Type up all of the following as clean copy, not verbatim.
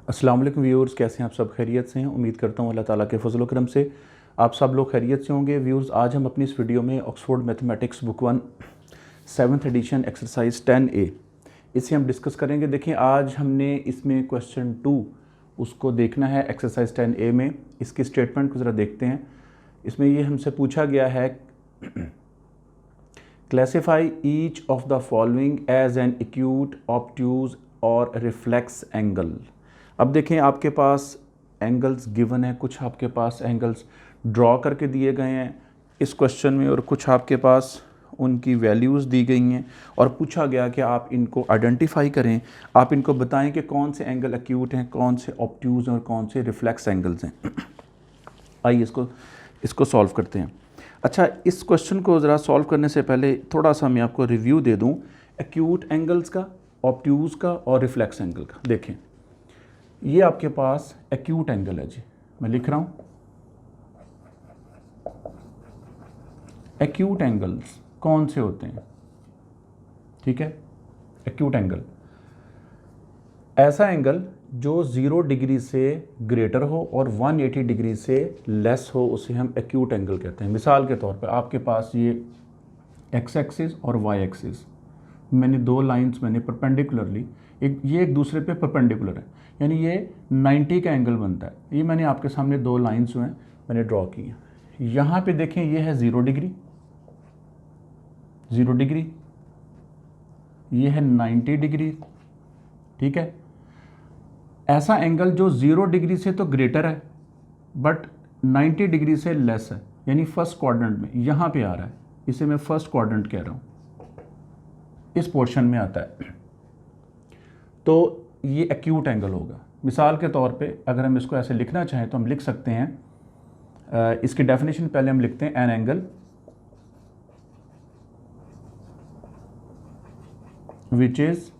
अस्सलाम वालेकुम व्यूअर्स, कैसे हैं आप सब? खैरियत से हैं? उम्मीद करता हूँ अल्लाह ताला के फजल करम से आप सब लोग खैरियत से होंगे। व्यूअर्स, आज हम अपनी इस वीडियो में Oxford mathematics book 1 7th edition exercise 10A इसे हम डिस्कस करेंगे। देखिए, आज हमने इसमें क्वेश्चन 2 उसको देखना है एक्सरसाइज 10A में। इसकी स्टेटमेंट को ज़रा देखते हैं। इसमें ये हमसे पूछा गया है, classify each of the following as an acute, obtuse और रिफ्लेक्स एंगल। अब देखें, आपके पास एंगल्स गिवन है, कुछ आपके पास एंगल्स ड्रॉ करके दिए गए हैं इस क्वेश्चन में, और कुछ आपके पास उनकी वैल्यूज़ दी गई हैं और पूछा गया कि आप इनको आइडेंटिफाई करें, आप इनको बताएं कि कौन से एंगल एक्यूट हैं, कौन से ऑब्ट्यूज हैं और कौन से रिफ्लेक्स एंगल्स हैं। आइए इसको सॉल्व करते हैं। अच्छा, इस क्वेश्चन को ज़रा सॉल्व करने से पहले थोड़ा सा मैं आपको रिव्यू दे दूं एक्यूट एंगल्स का, ऑब्ट्यूज का और रिफ्लेक्स एंगल का। देखें, ये आपके पास एक्यूट एंगल है जी, मैं लिख रहा हूं एक्यूट एंगल्स कौन से होते हैं। ठीक है, एक्यूट एंगल ऐसा एंगल जो 0 डिग्री से ग्रेटर हो और 180 डिग्री से लेस हो, उसे हम एक्यूट एंगल कहते हैं। मिसाल के तौर पे आपके पास ये एक्स एक्सिस और वाई एक्सिस, मैंने दो लाइंस मैंने परपेंडिकुलरली ये एक दूसरे पे परपेंडिकुलर है, यानी ये 90 का एंगल बनता है। ये मैंने आपके सामने दो लाइंस जो हैं मैंने ड्रॉ की हैं। यहाँ पे देखें, ये है 0 डिग्री, 0 डिग्री, ये है 90 डिग्री। ठीक है, ऐसा एंगल जो 0 डिग्री से तो ग्रेटर है बट 90 डिग्री से लेस है, यानी फर्स्ट क्वाड्रेंट में यहाँ पे आ रहा है, इसे मैं फर्स्ट क्वाड्रेंट कह रहा हूँ, इस पोर्शन में आता है, तो ये एक्यूट एंगल होगा। मिसाल के तौर पे अगर हम इसको ऐसे लिखना चाहें तो हम लिख सकते हैं, इसकी डेफिनेशन पहले हम लिखते हैं, an angle which is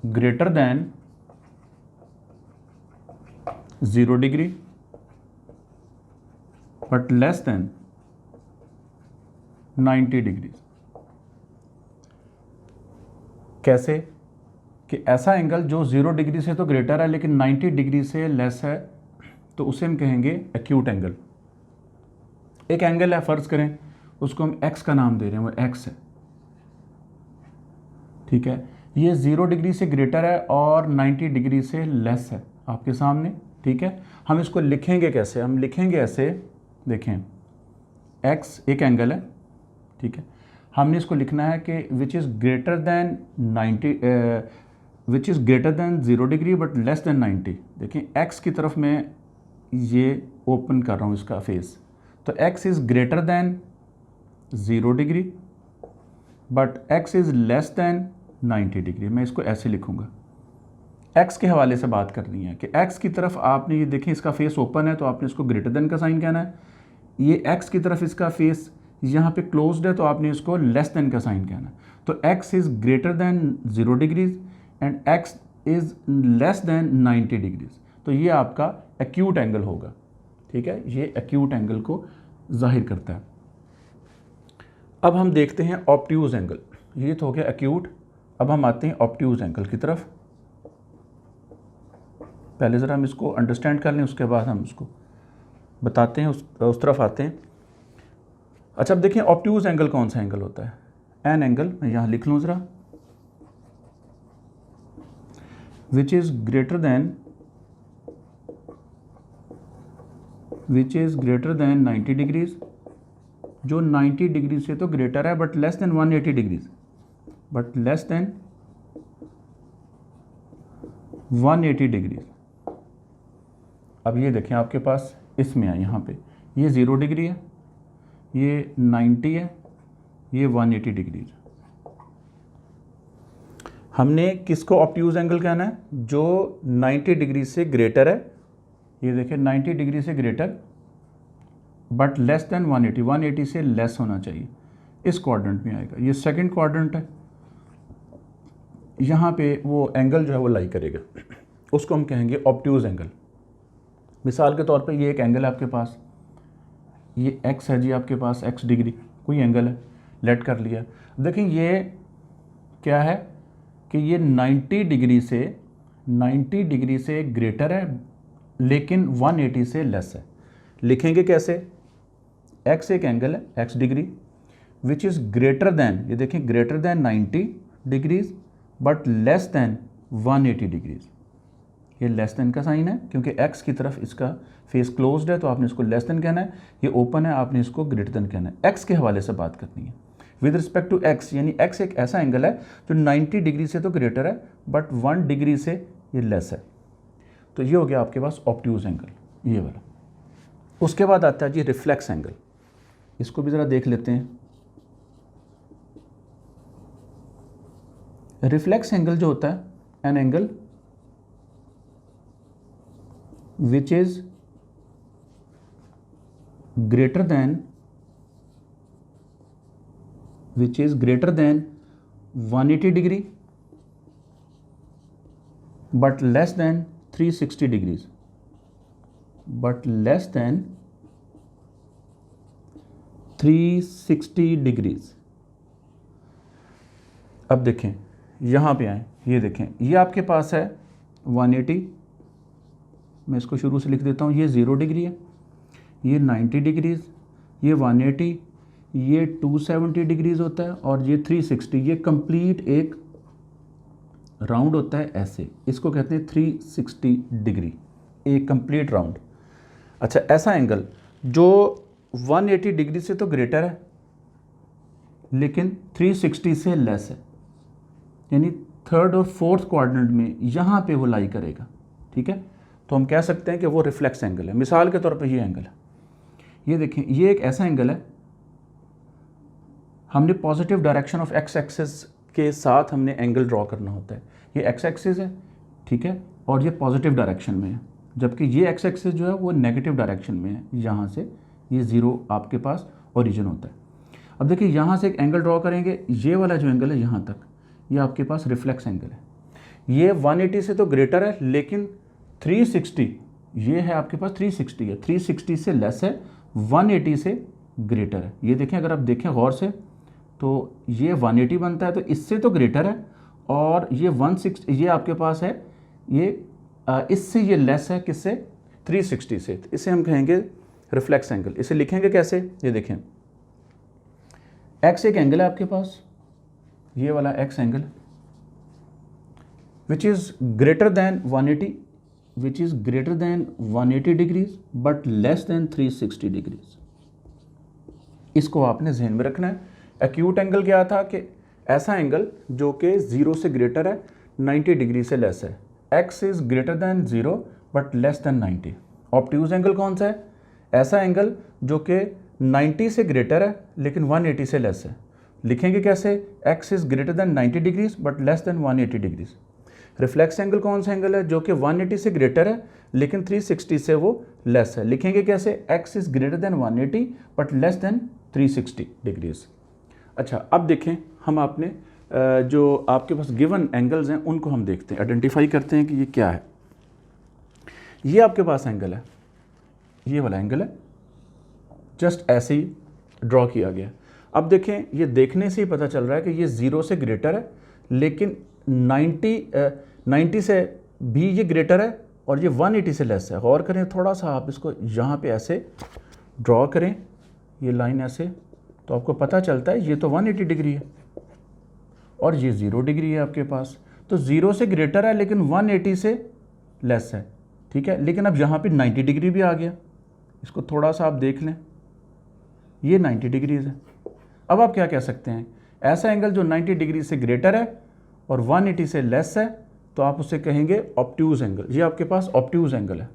greater than 0 degree but less than 90 degree. कैसे? कि ऐसा एंगल जो 0 डिग्री से तो ग्रेटर है लेकिन 90 डिग्री से लेस है, तो उसे हम कहेंगे एक्यूट एंगल। एक एंगल है, फर्ज करें उसको हम x का नाम दे रहे हैं, वो x है। ठीक है, ये 0 डिग्री से ग्रेटर है और 90 डिग्री से लेस है आपके सामने। ठीक है, हम इसको लिखेंगे कैसे? हम लिखेंगे ऐसे, देखें x एक एंगल है। ठीक है, हमने इसको लिखना है कि which is greater than 0 degree but less than 90। देखें, x की तरफ मैं ये ओपन कर रहा हूँ इसका फेस, तो x is greater than 0 degree but x is less than 90 degree. मैं इसको ऐसे लिखूँगा, x के हवाले से बात करनी है कि x की तरफ आपने ये देखें, इसका फेस ओपन है तो आपने इसको ग्रेटर देन का साइन कहना है। ये x की तरफ इसका फेस यहाँ पे क्लोज्ड है तो आपने इसको लेस देन का साइन कहना है। तो x is greater than 0 degrees and x is less than 90 degrees, तो ये आपका एक्यूट एंगल होगा। ठीक है, ये एक्यूट एंगल को जाहिर करता है। अब हम देखते हैं ऑब्ट्यूज एंगल। ये तो हो गया एक्यूट, अब हम आते हैं ऑब्ट्यूज एंगल की तरफ। पहले ज़रा हम इसको अंडरस्टैंड कर लें, उसके बाद हम उसको बताते हैं, उस तरफ आते हैं। अच्छा, अब देखें ऑब्ट्यूज एंगल कौन सा एंगल होता है। एन एंगल मैं यहाँ लिख लूँ ज़रा, which is greater than 90 degrees, जो 90 डिग्री से तो ग्रेटर है but less than 180 degrees, but less than 180 degrees. अब ये देखें आपके पास इसमें है, यहाँ पे ये 0 डिग्री है, ये 90 है, ये 180 डिग्री। हमने किसको ऑब्ट्यूज एंगल कहना है? जो 90 डिग्री से ग्रेटर है, ये देखें 90 डिग्री से ग्रेटर बट लेस देन 180 से लेस होना चाहिए, इस क्वाड्रेंट में आएगा। ये सेकंड क्वाड्रेंट है, यहाँ पे वो एंगल जो है वो लाई करेगा, उसको हम कहेंगे ऑब्ट्यूज एंगल। मिसाल के तौर पे ये एक एंगल है आपके पास, ये x है जी आपके पास, x डिग्री कोई एंगल है, लेट कर लिया। देखिए ये क्या है कि ये 90 डिग्री से 90 डिग्री से ग्रेटर है लेकिन 180 से लेस है। लिखेंगे कैसे? x एक एंगल है x degree which is greater than, ये देखें greater than 90 degrees but less than 180 degrees. ये लेस देन का साइन है क्योंकि x की तरफ इसका फेस क्लोज्ड है तो आपने इसको लेस देन कहना है, ये ओपन है आपने इसको ग्रेटर देन कहना है। x के हवाले से बात करनी है विद रिस्पेक्ट टू x, यानी x एक ऐसा एंगल है जो 90 डिग्री से तो ग्रेटर है बट 1 डिग्री से ये लेस है। तो ये हो गया आपके पास ऑब्ट्यूज एंगल, ये वाला। उसके बाद आता है जी रिफ्लेक्स एंगल, इसको भी ज़रा देख लेते हैं। रिफ्लेक्स एंगल जो होता है an angle which is greater than 180 degree but less than 360 degrees, but less than 360 degrees। अब देखें यहाँ पे आए, ये देखें ये आपके पास है 180, मैं इसको शुरू से लिख देता हूँ, ये 0 डिग्री है, ये 90 डिग्रीज, ये 180, ये 270 डिग्रीज होता है और ये 360। ये कंप्लीट एक राउंड होता है ऐसे, इसको कहते हैं 360 डिग्री, एक कंप्लीट राउंड। अच्छा, ऐसा एंगल जो 180 डिग्री से तो ग्रेटर है लेकिन 360 से लेस है, यानी थर्ड और फोर्थ क्वाड्रेंट में यहाँ पे वो लाई करेगा। ठीक है, तो हम कह सकते हैं कि वो रिफ्लेक्स एंगल है। मिसाल के तौर पे ये एंगल है, ये देखें ये एक ऐसा एंगल है, हमने positive direction of x axis के साथ हमने एंगल ड्रॉ करना होता है। ये एक्स एक्सिस है, ठीक है, और ये पॉजिटिव डायरेक्शन में है, जबकि ये एक्स एक्सिस जो है वो नेगेटिव डायरेक्शन में है। यहाँ से ये 0 आपके पास ओरिजिन होता है। अब देखिए यहाँ से एक एंगल ड्रॉ करेंगे, ये वाला जो एंगल है यहाँ तक, ये आपके पास रिफ्लेक्स एंगल है। ये 180 से तो ग्रेटर है लेकिन 360, ये है आपके पास 360 है, 360 से लेस है, 180 से ग्रेटर है। ये देखें, अगर आप देखें गौर से तो ये 180 बनता है तो इससे तो ग्रेटर है, और ये 160 ये आपके पास है, ये इससे ये लेस है, किससे? 360 से। तो इसे हम कहेंगे रिफ्लेक्स एंगल। इसे लिखेंगे कैसे? ये देखें x एक एंगल है आपके पास, ये वाला x angle which is greater than 180, which is greater than 180 degrees but less than 360 degrees। इसको आपने जहन में रखना है। एक्यूट एंगल क्या था कि ऐसा एंगल जो कि 0 से ग्रेटर है, 90 डिग्री से लेस है। x is greater than 0 but less than 90। Obtuse angle कौन सा है? ऐसा एंगल जो कि 90 से ग्रेटर है लेकिन 180 से लेस है। लिखेंगे कैसे? x is greater than 90 degrees but less than 180 degrees. Reflex angle कौन सा एंगल है? जो कि 180 से ग्रेटर है लेकिन 360 से वो लेस है। लिखेंगे कैसे? x is greater than 180 but less than 360 degrees. अच्छा, अब देखें हम आपने जो आपके पास गिवन एंगल्स हैं उनको हम देखते हैं, आइडेंटिफाई करते हैं कि ये क्या है। ये आपके पास एंगल है, ये वाला एंगल है, जस्ट ऐसे ही ड्रॉ किया गया। अब देखें, ये देखने से ही पता चल रहा है कि ये 0 से ग्रेटर है लेकिन 90 से भी ये ग्रेटर है और ये 180 से लेस है। गौर करें थोड़ा सा, आप इसको यहाँ पे ऐसे ड्रॉ करें, ये लाइन ऐसे, तो आपको पता चलता है ये तो 180 डिग्री है और ये 0 डिग्री है आपके पास। तो 0 से ग्रेटर है लेकिन 180 से लेस है, ठीक है। लेकिन अब यहाँ पे 90 डिग्री भी आ गया, इसको थोड़ा सा आप देख लें, ये 90 डिग्रीज है। अब आप क्या कह सकते हैं? ऐसा एंगल जो 90 डिग्री से ग्रेटर है और 180 से लेस है तो आप उसे कहेंगे ऑब्ट्यूज एंगल। ये आपके पास ऑब्ट्यूज एंगल है।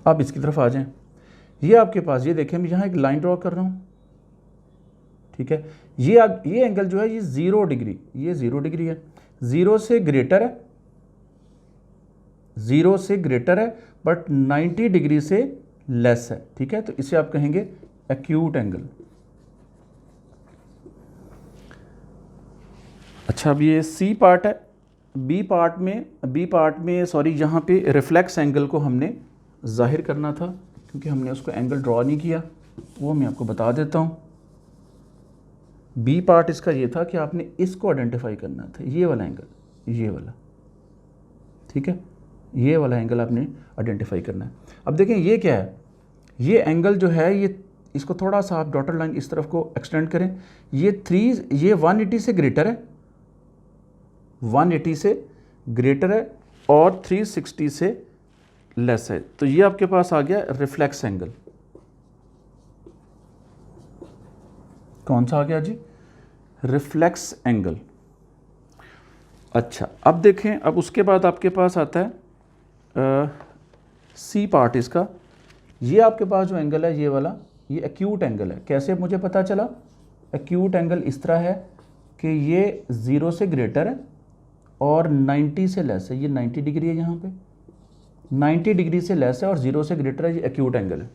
आप इसकी तरफ आ जाएं, ये आपके पास, ये देखें मैं यहाँ एक लाइन ड्रॉ कर रहा हूँ, ठीक है। ये एंगल जो है ये 0 डिग्री, ये 0 डिग्री है, 0 से ग्रेटर है, 0 से ग्रेटर है बट 90 डिग्री से लेस है, ठीक है। तो इसे आप कहेंगे एक्यूट एंगल। अच्छा, अब ये सी पार्ट है। बी पार्ट में सॉरी, यहाँ पे रिफ्लेक्स एंगल को हमने जाहिर करना था क्योंकि हमने उसको एंगल ड्रॉ नहीं किया, वो मैं आपको बता देता हूँ। बी पार्ट इसका ये था कि आपने इसको आइडेंटिफाई करना था, ये वाला एंगल, ये वाला, ठीक है, ये वाला एंगल आपने आइडेंटिफाई करना है। अब देखें ये क्या है, ये एंगल जो है ये, इसको थोड़ा सा आप डॉटेड लाइन इस तरफ को एक्सटेंड करें, ये 180 से ग्रेटर है, 180 से ग्रेटर है और 360 से लेस है, तो ये आपके पास आ गया रिफ्लेक्स एंगल। कौन सा आ गया जी? Reflex angle. अच्छा अब देखें, अब उसके बाद आपके पास आता है सी पार्ट इसका। ये आपके पास जो एंगल है ये वाला, ये एक्यूट एंगल है। कैसे मुझे पता चला? एक्यूट एंगल इस तरह है कि ये 0 से ग्रेटर है और 90 से लेस है। ये 90 डिग्री है, यहाँ पे 90 डिग्री से लेस है और 0 से ग्रेटर है, ये एक्यूट एंगल है।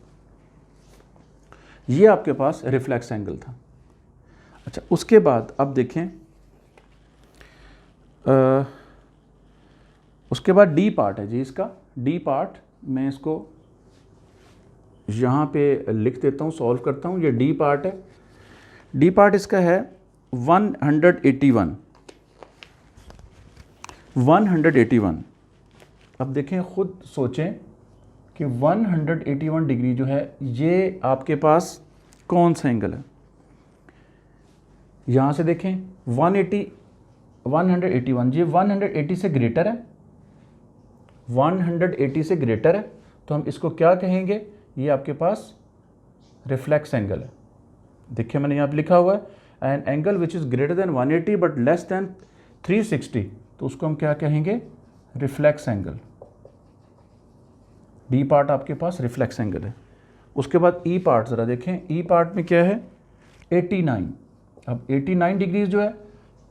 ये आपके पास रिफ्लेक्स एंगल था। अच्छा उसके बाद अब देखें, उसके बाद डी पार्ट है जी इसका। डी पार्ट मैं इसको यहाँ पे लिख देता हूँ, सॉल्व करता हूँ। ये डी पार्ट है। डी पार्ट इसका है 181। अब देखें, खुद सोचें कि 181 डिग्री जो है ये आपके पास कौन सा एंगल है। यहाँ से देखें 181, ये 180 से ग्रेटर है, 180 से ग्रेटर है, तो हम इसको क्या कहेंगे? ये आपके पास रिफ्लेक्स एंगल है। देखिए मैंने यहाँ पे लिखा हुआ है an angle which is greater than 180 but less than 360, तो उसको हम क्या कहेंगे? Reflex angle. डी पार्ट आपके पास रिफ्लेक्स एंगल है। उसके बाद ई पार्ट ज़रा देखें। ई पार्ट में क्या है? 89। अब 89 डिग्रीज जो है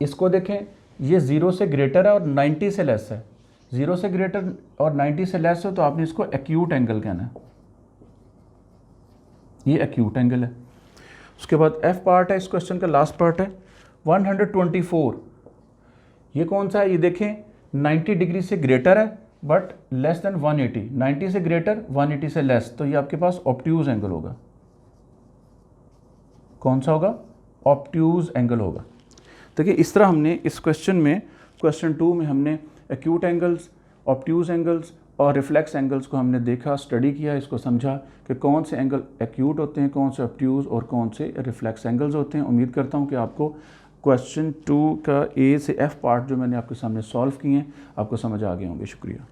इसको देखें, ये 0 से ग्रेटर है और 90 से लेस है। 0 से ग्रेटर और 90 से लेस है तो आपने इसको एक्यूट एंगल कहना है। ये एक्यूट एंगल है। उसके बाद एफ पार्ट है, इस क्वेश्चन का लास्ट पार्ट है 124। ये कौन सा है? ये देखें 90 डिग्री से ग्रेटर है बट लेस देन 180। 90 से ग्रेटर, 180 से लेस, तो ये आपके पास ऑब्ट्यूज एंगल होगा। कौन सा होगा? ऑब्ट्यूज एंगल होगा। देखिए इस तरह हमने इस क्वेश्चन में, क्वेश्चन 2 में हमने एक्यूट एंगल्स, ऑब्ट्यूज एंगल्स और रिफ्लेक्स एंगल्स को हमने देखा, स्टडी किया, इसको समझा कि कौन से एंगल एक्यूट होते हैं, कौन से ऑब्ट्यूज और कौन से रिफ्लेक्स एंगल्स होते हैं। उम्मीद करता हूं कि आपको क्वेश्चन 2 का ए से एफ पार्ट जो मैंने आपके सामने सॉल्व किए हैं आपको समझ आ गए होंगे। शुक्रिया।